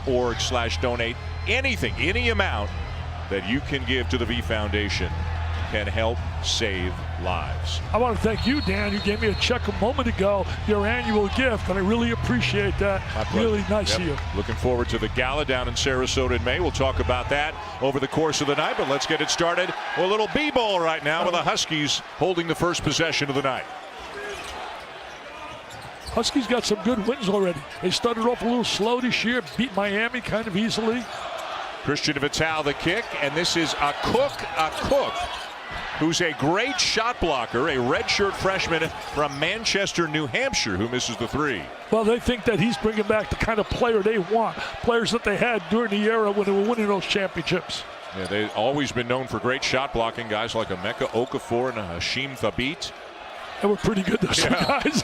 v.org/donate. Anything, any amount that you can give to the V Foundation can help save lives. I want to thank you, Dan. You gave me a check a moment ago, your annual gift, and I really appreciate that. Really nice of you. Looking forward to the gala down in Sarasota in May. We'll talk about that over the course of the night, but let's get it started. A little B-ball right now with the Huskies holding the first possession of the night. Huskies got some good wins already. They started off a little slow this year, beat Miami kind of easily. Christian Vital the kick, and this is a Cook, who's a great shot blocker, a redshirt freshman from Manchester, New Hampshire, who misses the three. Well, they think that he's bringing back the kind of player they want, players that they had during the era when they were winning those championships. Yeah, they've always been known for great shot blocking, guys like Emeka Okafor and Hashim Thabit. They were pretty good, those guys.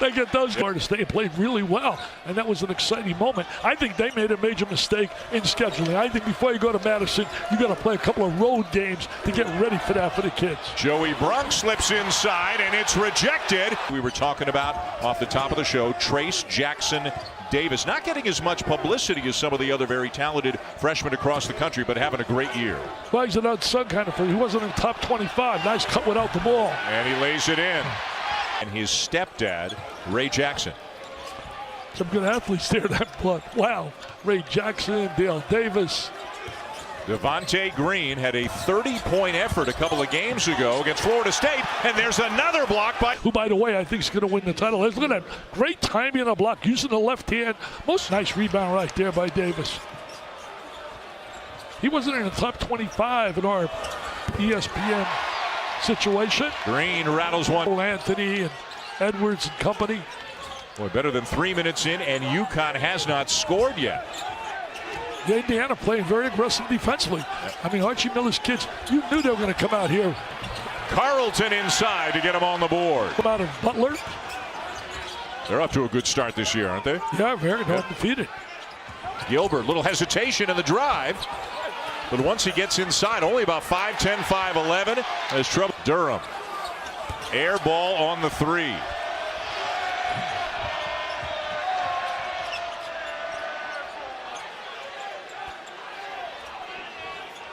They get those artists. They played really well, and that was an exciting moment. I think they made a major mistake in scheduling. I think before you go to Madison, you got to play a couple of road games to get ready for that for the kids. Joey Brunk slips inside, and it's rejected. We were talking about, off the top of the show, Trace Jackson Davis, not getting as much publicity as some of the other very talented freshmen across the country, but having a great year. Well, he's an unsung kind of player. He wasn't in the top 25. Nice cut without the ball. And he lays it in. And his stepdad, Ray Jackson. Some good athletes there, that blood. Wow. Ray Jackson, Dale Davis. Devontae Green had a 30-point effort a couple of games ago against Florida State, and there's another block by... Who, by the way, I think is going to win the title. Look at that great timing on a block, using the left hand. Most nice rebound right there by Davis. He wasn't in the top 25 in our ESPN situation. Green rattles one. Anthony and Edwards and company. Boy, better than 3 minutes in, and Uconn has not scored yet. Indiana playing very aggressive defensively. I mean, Archie Miller's kids, you knew they were going to come out here. Carlton inside to get him on the board. Come out of Butler. They're up to a good start this year, aren't they? Yeah, very undefeated. Gilbert, little hesitation in the drive. But once he gets inside, only about 5'10", 5'11", has trouble. Durham. Air ball on the three.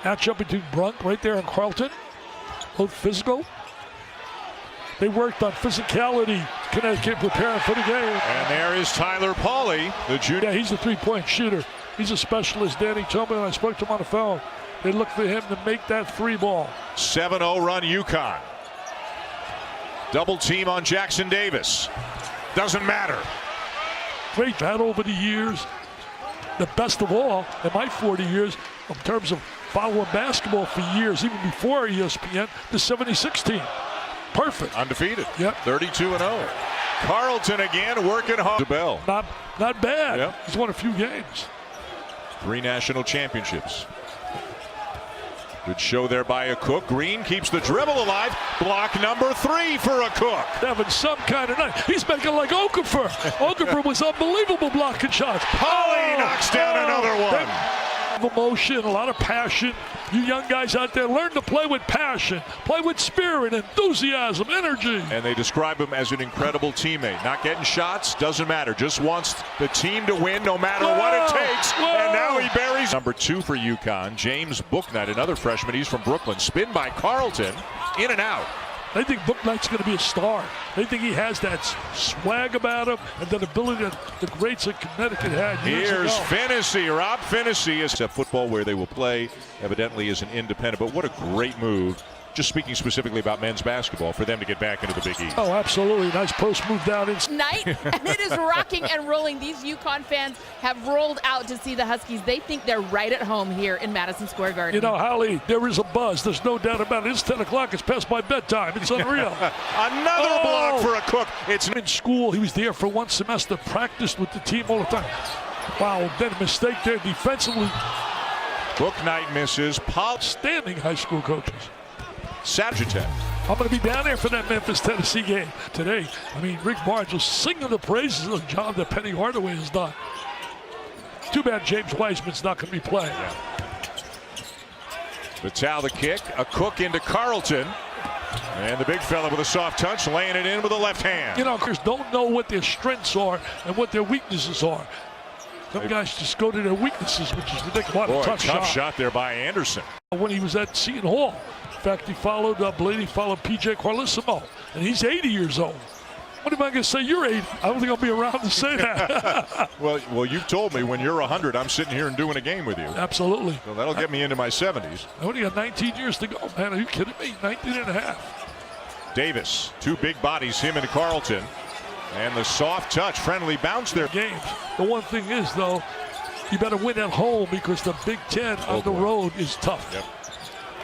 Matchup between Brunk right there and Carlton. Both physical. They worked on physicality. Connecticut preparing for the game. And there is Tyler Pauly, the junior. Yeah, he's a three-point shooter. He's a specialist. Danny told me when I spoke to him on the phone. They look for him to make that three ball. 7-0 run Uconn. Double team on Jackson Davis. Doesn't matter. Great battle over the years. The best of all in my 40 years in terms of following basketball for years, even before ESPN, the 76 team. Perfect. Undefeated. Yep. 32-0. Carlton again working hard. DeBell. Not bad. Yep. He's won a few games. 3 national championships. Good show there by a Cook. Green keeps the dribble alive. Block number 3 for a Cook. Having some kind of night. He's making like Okafor. Okafor was unbelievable blocking shots. Pauly knocks down another one. Emotion, a lot of passion. You young guys out there, learn to play with passion, play with spirit, enthusiasm, energy. And they describe him as an incredible teammate. Not getting shots, doesn't matter. Just wants the team to win no matter what it takes. And now he buries. Number 2 for Uconn, James Bouknight, another freshman. He's from Brooklyn. Spin by Carlton, in and out. They think Bouknight's going to be a star. They think he has that swag about him and that ability that the greats of Connecticut had years ago. Here's Finney. Rob Finney is a football where they will play, evidently as an independent. But what a great move. Just speaking specifically about men's basketball, for them to get back into the Big East. Oh, absolutely. Nice post move down in. Night, and it is rocking and rolling. These Uconn fans have rolled out to see the Huskies. They think they're right at home here in Madison Square Garden. You know, Holly, there is a buzz. There's no doubt about it. It's 10 o'clock. It's past my bedtime. It's unreal. Another block for a Cook. It's in school. He was there for 1 semester, practiced with the team all the time. Wow, then a mistake there defensively. Bouknight misses. Outstanding high school coaches. Sagittarius. I'm going to be down there for that Memphis, Tennessee game today. I mean, Rick Barnes was singing the praises of the job that Penny Hardaway has done. Too bad James Wiseman's not going to be playing. Vital the kick, a Cook into Carlton. And the big fella with a soft touch, laying it in with the left hand. You know, Chris, don't know what their strengths are and what their weaknesses are. Some guys just go to their weaknesses, which is ridiculous. Boy, Tough shot there by Anderson. When he was at Seton Hall. In fact, he followed P.J. Carlissimo, and he's 80 years old. What am I going to say? You're 80. I don't think I'll be around to say that. well, you've told me when you're 100, I'm sitting here and doing a game with you. Absolutely. So that'll get me into my 70s. I only got 19 years to go, man. Are you kidding me? 19 and a half. Davis, two big bodies, him and Carlton. And the soft touch, friendly bounce there. Games. The one thing is, though, you better win at home because the Big Ten on the road is tough. Yep.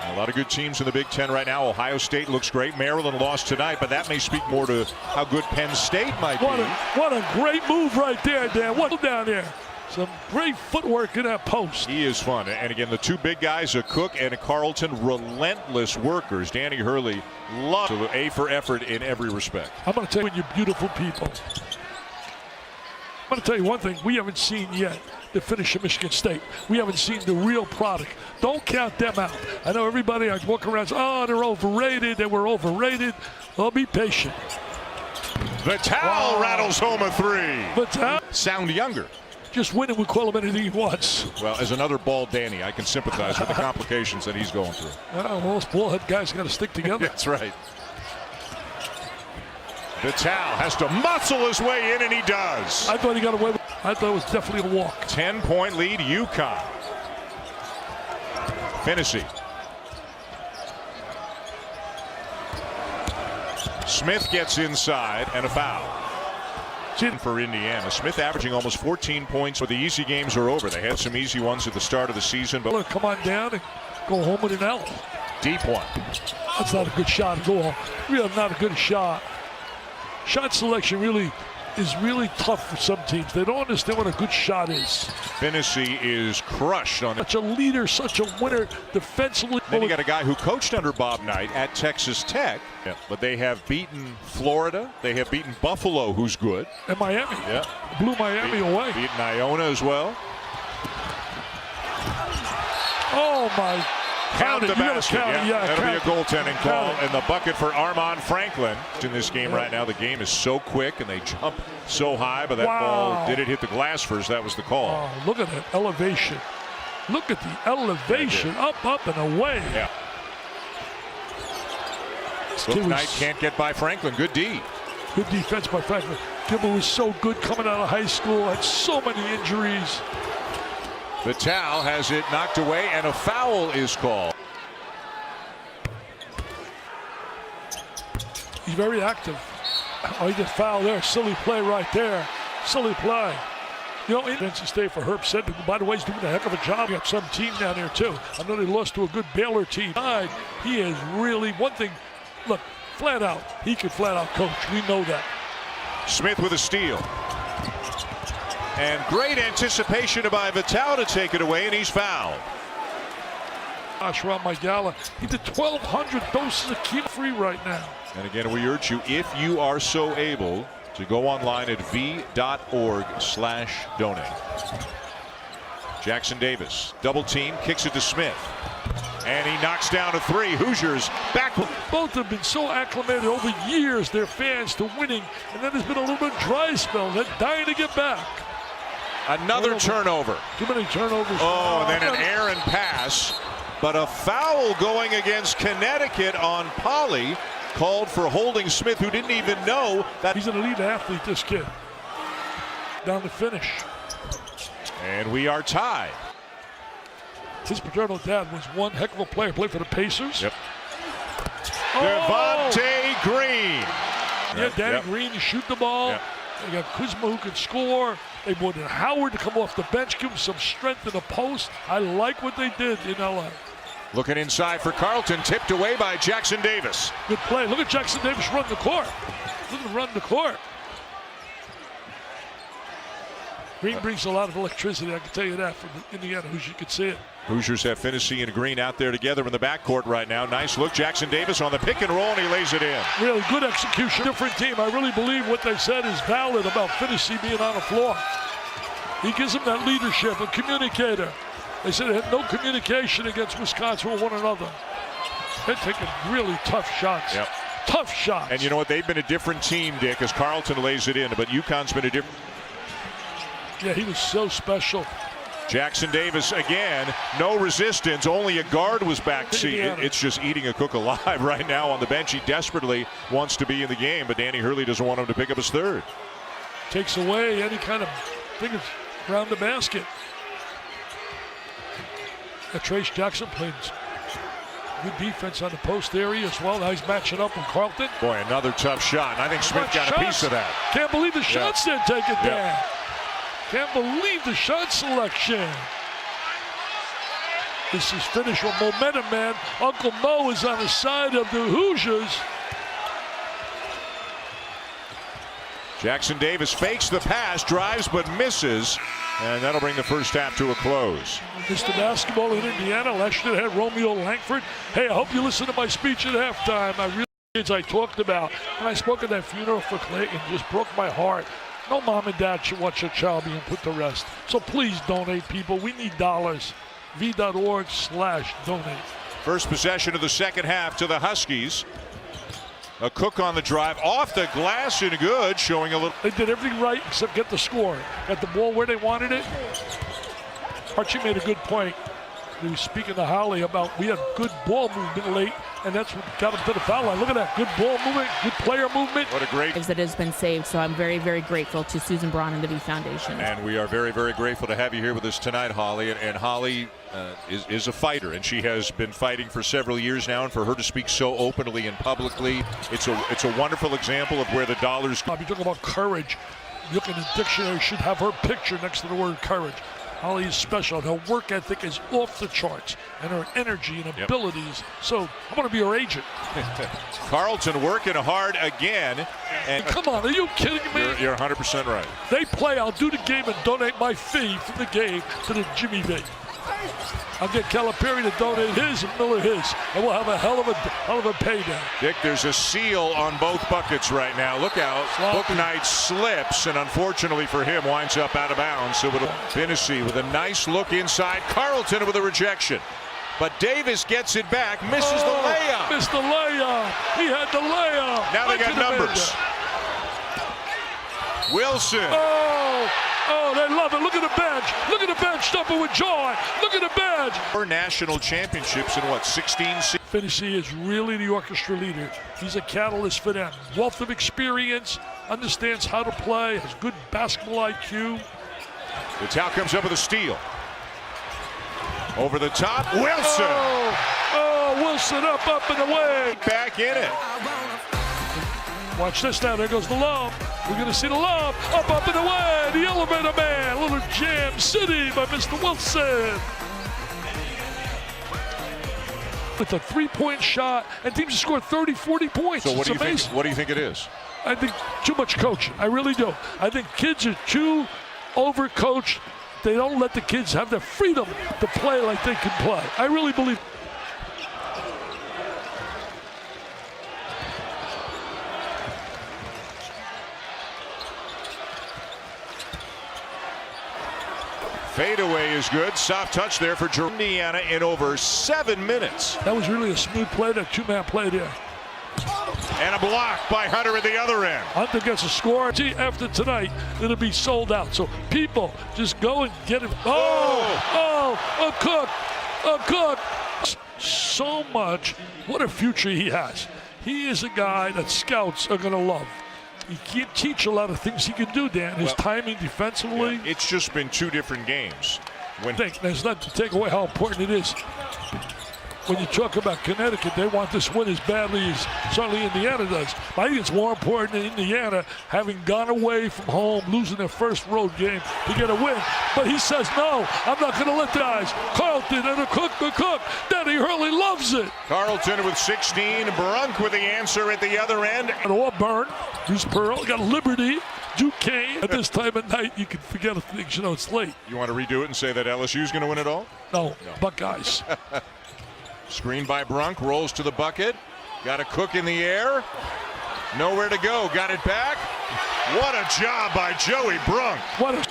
A lot of good teams in the Big Ten right now. Ohio State looks great. Maryland lost tonight, but that may speak more to how good Penn State might be. What a great move right there, Dan. What down there? Some great footwork in that post. He is fun. And again, the two big guys, a Cook and a Carlton, relentless workers. Danny Hurley loves A for effort in every respect. I'm going to tell you beautiful people. I'm going to tell you one thing we haven't seen yet. The finish of Michigan State. We haven't seen the real product. Don't count them out. I know everybody I walk around says, oh, they're overrated. They were overrated. Well, be patient. Vitale rattles home a three. Vitale. Sound younger. Just winning would call him anything he wants. Well, as another bald Danny, I can sympathize with the complications that he's going through. Well, most ballhead guys got to stick together. That's right. Vitale has to muscle his way in, and he does. I thought he got away with it. I thought it was definitely a walk. 10-point lead, Uconn. Finney. Smith gets inside, and a foul. For Indiana. Smith averaging almost 14 points. But the easy games are over. They had some easy ones at the start of the season. But come on down and go home with an L. Deep one. That's not a good shot at all. Really not a good shot. Shot selection is really tough for some teams. They don't understand what a good shot is. Finney is crushed on it. Such a leader, such a winner defensively. Then you got a guy who coached under Bob Knight at Texas Tech. Yeah. But they have beaten Florida. They have beaten Buffalo, who's good. And Miami. Yeah. Blew Miami away. Beaten Iona as well. Oh, my. Count the basket. That'll be a goaltending call. Count it. And the bucket for Armand Franklin. In this game right now, the game is so quick and they jump so high, but that ball, did it hit the glass first? That was the call. Oh, look at that elevation. Look at the elevation. Up, and away. Yeah. Book Knight can't get by Franklin. Good D. Good defense by Franklin. Gibble was so good coming out of high school. Had so many injuries. Vitale has it knocked away, and a foul is called. He's very active. Oh, he did foul there. Silly play right there. Silly play. You know, NC State for Herb said, by the way, he's doing a heck of a job. He got some team down there, too. I know they lost to a good Baylor team. He is really, one thing, look, flat out, he can flat out coach. We know that. Smith with a steal. And great anticipation by Vitale to take it away, and he's fouled. Ashram Magala, he did 1,200 doses of chemo free right now. And again, we urge you, if you are so able, to go online at v.org/donate. Jackson Davis, double team, kicks it to Smith. And he knocks down a three. Hoosiers back. Both have been so acclimated over years, their fans, to winning. And then there's been a little bit of dry spell. They're dying to get back. Another turnover. Too many turnovers. Oh, and then an errant pass. But a foul going against Connecticut on Polley, called for holding Smith, who didn't even know that. He's an elite athlete, this kid. Down to finish. And we are tied. His paternal dad was one heck of a player. Played for the Pacers. Yep. Devontae Green. Yeah, Danny Green to shoot the ball. Yep. They got Kuzma who can score. They brought in Howard to come off the bench, give him some strength in the post. I like what they did in LA. Looking inside for Carlton, tipped away by Jackson Davis. Good play. Look at Jackson Davis run the court. Look at him run the court. Green brings a lot of electricity, I can tell you that, from Indiana. Hoosiers, you could see it. Hoosiers have Finney and Green out there together in the backcourt right now. Nice look. Jackson Davis on the pick and roll, and he lays it in. Really good execution. Different team. I really believe what they said is valid about Finney being on the floor. He gives them that leadership, a communicator. They said they had no communication against Wisconsin with one another. They're taking really tough shots. Yep. Tough shots. And you know what? They've been a different team, Dick, as Carlton lays it in, but UConn's been a different. Yeah, he was so special. Jackson Davis again, no resistance, only a guard was back. See, it's just eating a cook alive right now on the bench. He desperately wants to be in the game, but Danny Hurley doesn't want him to pick up his third. Takes away any kind of thing around the basket. Trace Jackson plays good defense on the post area as well. Now he's matching up with Carlton. Boy, another tough shot, and I think Smith got a piece of that. Can't believe the shots didn't take it down. Can't believe the shot selection. This is finished with momentum, man. Uncle Mo is on the side of the Hoosiers. Jackson Davis fakes the pass, drives but misses, and that'll bring the first half to a close. Mr. Basketball in Indiana. Last year had Romeo Langford. Hey, I hope you listened to my speech at halftime. I talked about, and I spoke at that funeral for Clayton. Just broke my heart. No mom and dad should watch their child being put to rest. So please donate, people. We need dollars. v.org/donate. First possession of the second half to the Huskies. A Cook on the drive, off the glass and good, showing a little. They did everything right except get the score. Got the ball where they wanted it. Archie made a good point. He was speaking to Holly about we had good ball movement late, and that's what got him to the foul line. Look at that, good ball movement, good player movement. What a great. That has been saved, so I'm very, very grateful to Susan Braun and the V Foundation. And we are very, very grateful to have you here with us tonight, Holly. And Holly is a fighter, and she has been fighting for several years now. And for her to speak so openly and publicly, it's a wonderful example of where the dollars. You talk about courage. Look in the dictionary, should have her picture next to the word courage. Holly is special. Her work ethic is off the charts, and her energy and abilities. So I want to be her agent. Carlton working hard again. And come on, are you kidding me? You're 100% right. They play. I'll do the game and donate my fee from the game to the Jimmy V. I'll get Calipari to donate his and Miller his, and we'll have a hell of a payday. Dick, there's a seal on both buckets right now. Look out. Book Knight slips, and unfortunately for him, winds up out of bounds. So it'll Finney with a nice look inside. Carlton with a rejection. But Davis gets it back, misses the layup. Missed the layup. He had the layup. Now they got numbers. Wilson. Oh, they love it. Look at the bench. Look at the bench stumping with joy. Look at the bench. For national championships in what, 16? Finney is really the orchestra leader. He's a catalyst for them. Wealth of experience, understands how to play, has good basketball IQ. The Tau comes up with a steal. Over the top, Wilson. Wilson up and away. Back in it. Watch this now. There goes the lob. We're going to see the lob. Up and away. The elevator man. Little jam city by Mr. Wilson. With a three-point shot, and teams have scored 30, 40 points. So what do you think it is? I think too much coaching. I really do. I think kids are too overcoached. They don't let the kids have the freedom to play like they can play. I really believe. Fadeaway is good. Soft touch there for Indiana in over 7 minutes. That was really a smooth play, that two-man play there. And a block by Hunter at the other end. Hunter gets a score. See, after tonight, it'll be sold out. So people, just go and get it. A Cook. So much. What a future he has. He is a guy that scouts are going to love. He can't teach a lot of things he can do, Dan. His timing defensively. Yeah, it's just been 2 different games. There's not to take away how important it is. When you talk about Connecticut, they want this win as badly as certainly Indiana does. But I think it's more important in Indiana having gone away from home, losing their first road game to get a win. But he says, no, I'm not going to let the guys. Carlton and the Cook. Danny Hurley loves it. Carlton with 16. Brunk with the answer at the other end. And Auburn, Bruce Pearl, got Liberty. Duquesne. At this time of night, you can forget things. You know, it's late. You want to redo it and say that LSU's going to win it all? No. Buckeyes. Screen by Brunk, rolls to the bucket. Got a Cook in the air. Nowhere to go. Got it back. What a job by Joey Brunk. Wow.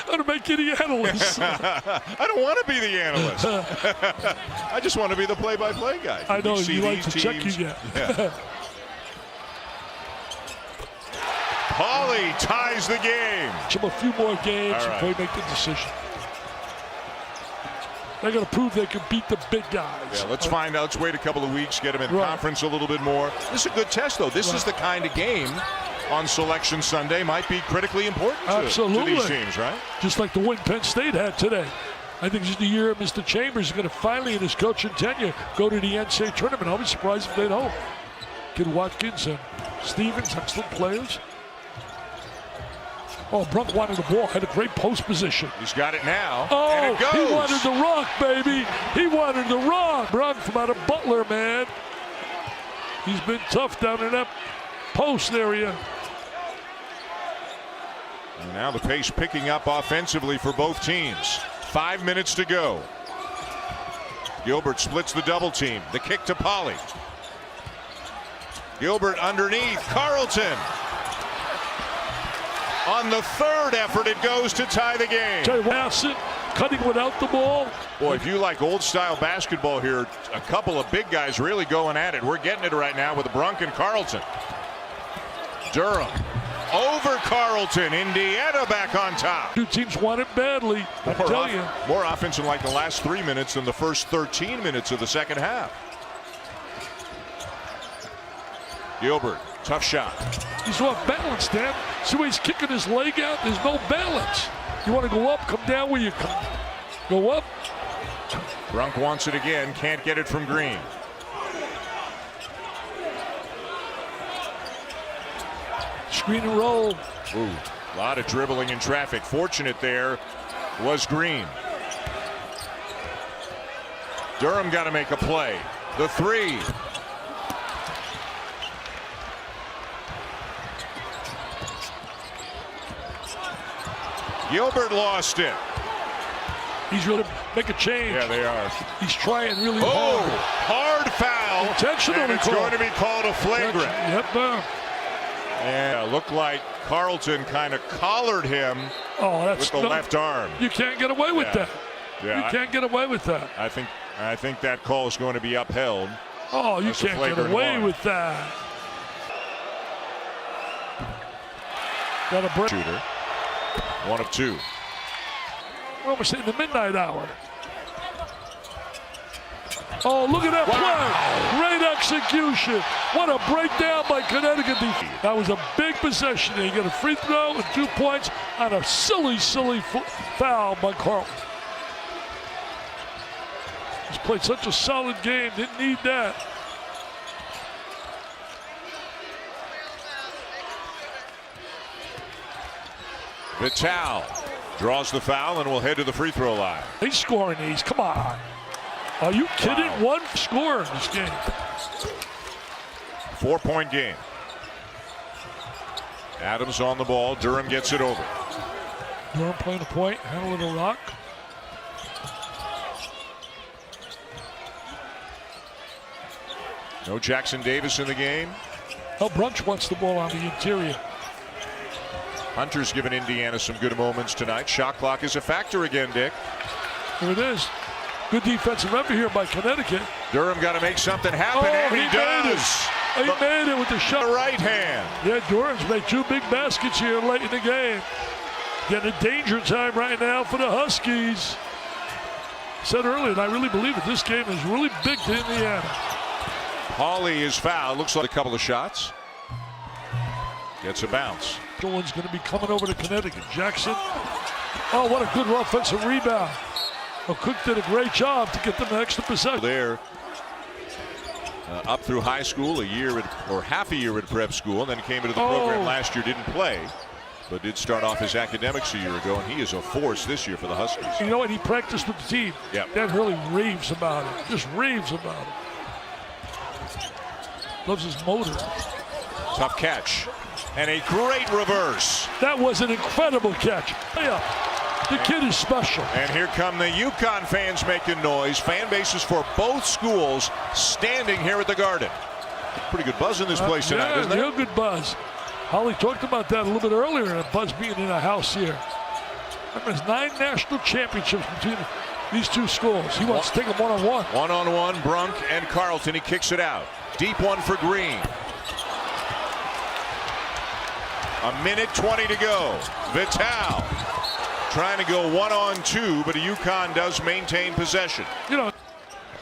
I'm to make you the analyst. I don't want to be the analyst. I just want to be the play-by-play guy. I know, you like to check you get. Yeah. Pauly Holly ties the game. Give them a few more games before you make the decision. They got to prove they can beat the big guys. Yeah, let's find out. Let's wait a couple of weeks, get them in conference a little bit more. This is a good test, though. This is the kind of game on Selection Sunday might be critically important to these teams, right? Just like the win Penn State had today. I think this is the year Mr. Chambers is going to finally, in his coaching tenure, go to the NCAA tournament. I'll be surprised if they don't. Kid Watkins and Stevens, excellent players. Oh, Brunk wanted the ball, had a great post position. He's got it now, oh, and it goes. He wanted the rock, baby. He wanted the rock. Brunk from out of Butler, man. He's been tough down in that post area. And now the pace picking up offensively for both teams. 5 minutes to go. Gilbert splits the double team. The kick to Polley. Gilbert underneath. Carlton. On the third effort, it goes to tie the game. Watson cutting without the ball. Boy, if you like old-style basketball here, a couple of big guys really going at it. We're getting it right now with Brunk and Carlton. Durham over Carlton. Indiana back on top. Two teams want it badly, I tell you. More offense in like the last 3 minutes than the first 13 minutes of the second half. Gilbert, tough shot. He's off balance, Dan. See where he's kicking his leg out? There's no balance. You want to go up, come down where you come. Go up. Brunk wants it again, can't get it from Green. Screen and roll. Ooh, a lot of dribbling in traffic. Fortunate there was Green. Durham got to make a play. The three. Gilbert lost it. He's really make a change. Yeah, they are. He's trying really hard foul. Intentionally and it's going to be called a flagrant. Yep. And it looked like Carlton kind of collared him with the left arm. You can't get away with that. Yeah, you can't get away with that. I think that call is going to be upheld. Oh, you can't get away with that. Got a break. Shooter. 1 of 2. We're almost in the midnight hour. Oh, look at that play. Great execution. What a breakdown by Connecticut. That was a big possession. He got a free throw and 2 points on a silly foul by Carlton. He's played such a solid game. Didn't need that. Vital draws the foul and will head to the free throw line. He's scoring these. Come on. Are you kidding? One score in this game. 4-point game. Adams on the ball. Durham gets it over. Durham playing the point. Handling the rock. No Jackson Davis in the game. Oh, Brunch wants the ball on the interior. Hunter's given Indiana some good moments tonight. Shot clock is a factor again, Dick. Here it is. Good defensive effort here by Connecticut. Durham got to make something happen, and he does. He made it with the shot. The right hand. Yeah, Durham's made 2 big baskets here late in the game. Getting a danger time right now for the Huskies. Said earlier, and I really believe it, this game is really big to Indiana. Hawley is fouled. Looks like a couple of shots. Gets a bounce. The one's going to be coming over to Connecticut. Jackson. Oh, what a good offensive rebound. Well, Cook did a great job to get them an extra possession. There, up through high school, half a year at prep school, and then came into the program last year, didn't play, but did start off his academics a year ago, and he is a force this year for the Huskies. You know what? He practiced with the team. Yep. Dan Hurley raves about it. Just raves about it. Loves his motor. Tough catch. And a great reverse. That was an incredible catch. Yeah. The kid is special. And here come the Uconn fans making noise. Fan bases for both schools standing here at the Garden. Pretty good buzz in this place tonight, isn't it? Real good buzz. Holly talked about that a little bit earlier, a buzz being in a house here. There's 9 national championships between these 2 schools. He wants to take them one-on-one. One-on-one, Brunk and Carlton. He kicks it out. Deep one for Green. A minute 20 to go. Vital trying to go 1-on-2, but Uconn does maintain possession. You know,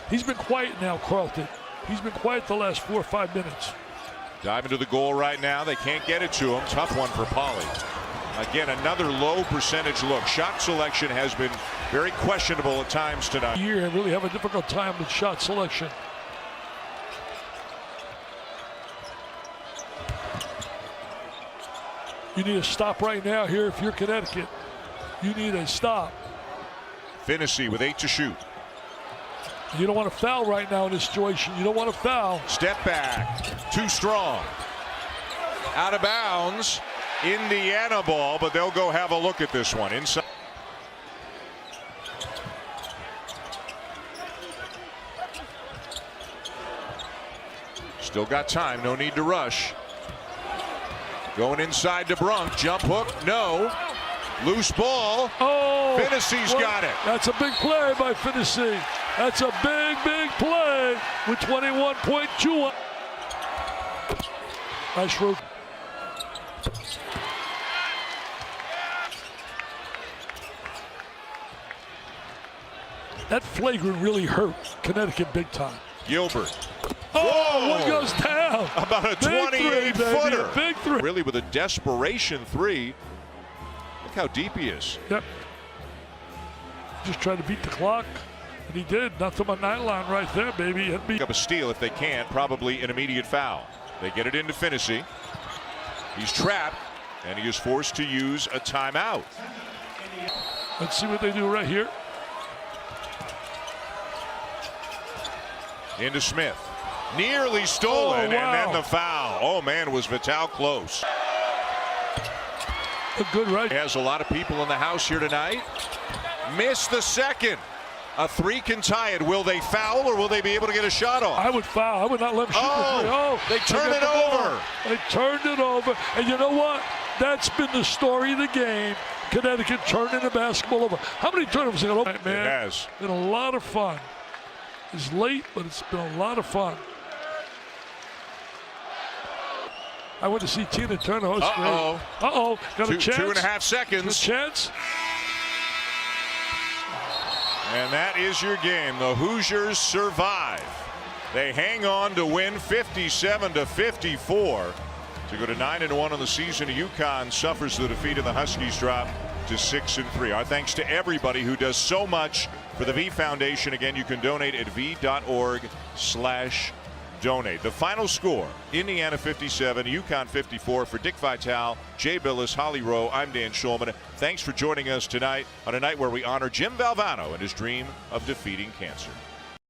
he's been quiet now, Carlton. He's been quiet the last 4 or 5 minutes. Diving to the goal right now. They can't get it to him. Tough one for Polly. Again, another low percentage look. Shot selection has been very questionable at times tonight. Here, really have a difficult time with shot selection. You need a stop right now here if you're Connecticut. You need a stop. Finney with 8 to shoot. You don't want to foul right now in this situation. You don't want to foul. Step back. Too strong. Out of bounds. Indiana ball, but they'll go have a look at this one. Inside. Still got time. No need to rush. Going inside to Brunk. Jump hook. No. Loose ball. Oh, Finney's got it. That's a big play by Finney. That's a big, big play with 21.2. Nice route. That flagrant really hurt Connecticut big time. Gilbert. Oh, one goes down. About a 28-footer. Big three. Really with a desperation three. Look how deep he is. Yep. Just trying to beat the clock. And he did. Nothing but 9 line right there, baby. It'd be up a steal if they can. Probably an immediate foul. They get it into Finney. He's trapped, and he is forced to use a timeout. Let's see what they do right here. Into Smith. Nearly stolen, wow. and then the foul. Oh, man, was Vital close. A good right. He has a lot of people in the house here tonight. Missed the second. A 3 can tie it. Will they foul, or will they be able to get a shot off? I would foul. I would not let them shoot the three. Oh, they turned it over. They turned it over. And you know what? That's been the story of the game. Connecticut turning the basketball over. How many turnovers have it, man? It has. Been a lot of fun. It's late, but it's been a lot of fun. I went to see Tina Turner. Oh, uh-oh. Great. Uh-oh. Got a chance. 2.5 seconds. Got a chance. And that is your game. The Hoosiers survive. They hang on to win 57-54 to go to 9-1 on the season. Uconn suffers the defeat, and the Huskies drop to 6-3. Our thanks to everybody who does so much for the V Foundation. Again, you can donate at v.org/donate. The final score: Indiana 57, Uconn 54. For Dick Vitale, Jay Billis, Holly Rowe, I'm Dan Schulman. Thanks for joining us tonight on a night where we honor Jim Valvano and his dream of defeating cancer.